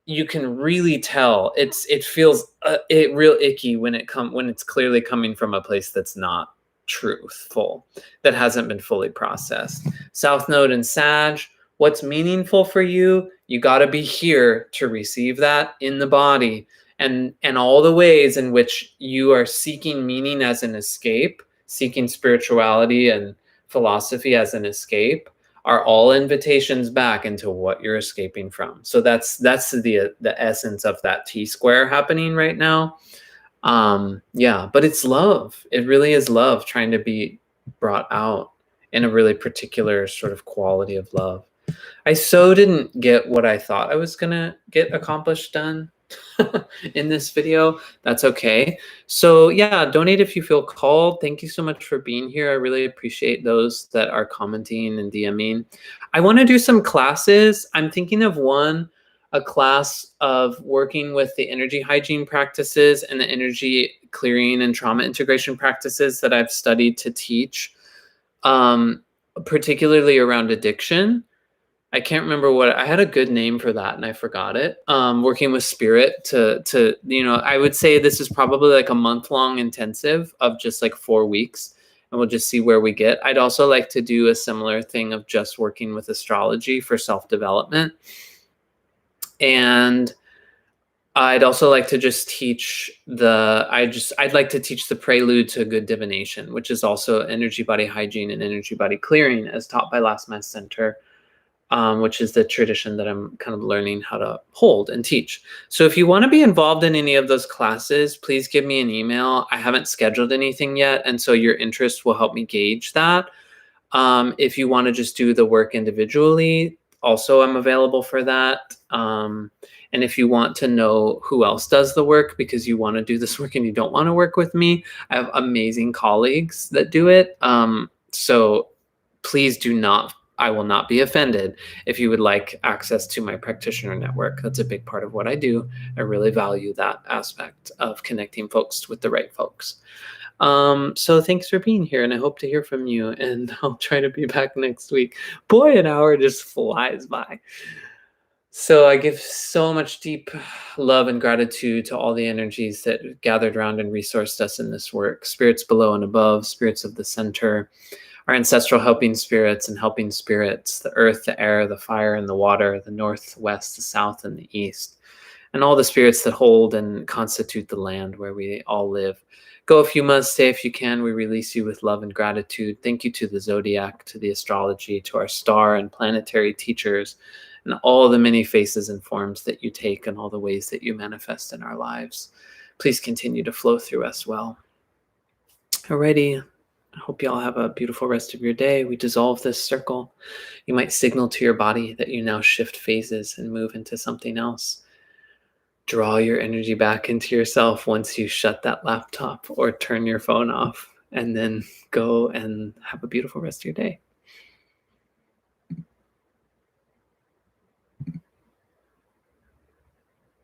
you can really tell it feels real icky when it's clearly coming from a place that's not truthful, that hasn't been fully processed. South Node and Sag, what's meaningful for you, you got to be here to receive that in the body. And all the ways in which you are seeking meaning as an escape, seeking spirituality and philosophy as an escape, are all invitations back into what you're escaping from. So that's the essence of that T-square happening right now. Yeah, but it's love. It really is love trying to be brought out in a really particular sort of quality of love. I so didn't get what I thought I was gonna get accomplished done in this video. That's okay. So yeah, donate if you feel called. Thank you so much for being here. I really appreciate those that are commenting and DMing. I want to do some classes. I'm thinking of a class of working with the energy hygiene practices and the energy clearing and trauma integration practices that I've studied to teach, particularly around addiction. I can't remember what I had a good name for that and I forgot it. Working with spirit to I would say this is probably like a month-long intensive of just like 4 weeks, and we'll just see where we get. I'd also like to do a similar thing of just working with astrology for self-development. And I'd also like to just teach I'd like to teach the prelude to good divination, which is also energy body hygiene and energy body clearing as taught by Last Mass Center. Which is the tradition that I'm kind of learning how to hold and teach. So if you want to be involved in any of those classes, please give me an email. I haven't scheduled anything yet, and so your interest will help me gauge that. If you want to just do the work individually, also I'm available for that. And if you want to know who else does the work because you want to do this work and you don't want to work with me, I have amazing colleagues that do it. So please I will not be offended if you would like access to my practitioner network. That's a big part of what I do. I really value that aspect of connecting folks with the right folks. So thanks for being here, and I hope to hear from you, and I'll try to be back next week. Boy, an hour just flies by. So I give so much deep love and gratitude to all the energies that gathered around and resourced us in this work. Spirits below and above, spirits of the center, our ancestral helping spirits and helping spirits, the earth, the air, the fire, and the water, the north, the west, the south, and the east, and all the spirits that hold and constitute the land where we all live. Go if you must, stay if you can. We release you with love and gratitude. Thank you to the zodiac, to the astrology, to our star and planetary teachers, and all the many faces and forms that you take and all the ways that you manifest in our lives. Please continue to flow through us well. Alrighty. I hope you all have a beautiful rest of your day. We dissolve this circle. You might signal to your body that you now shift phases and move into something else. Draw your energy back into yourself once you shut that laptop or turn your phone off, and then go and have a beautiful rest of your day.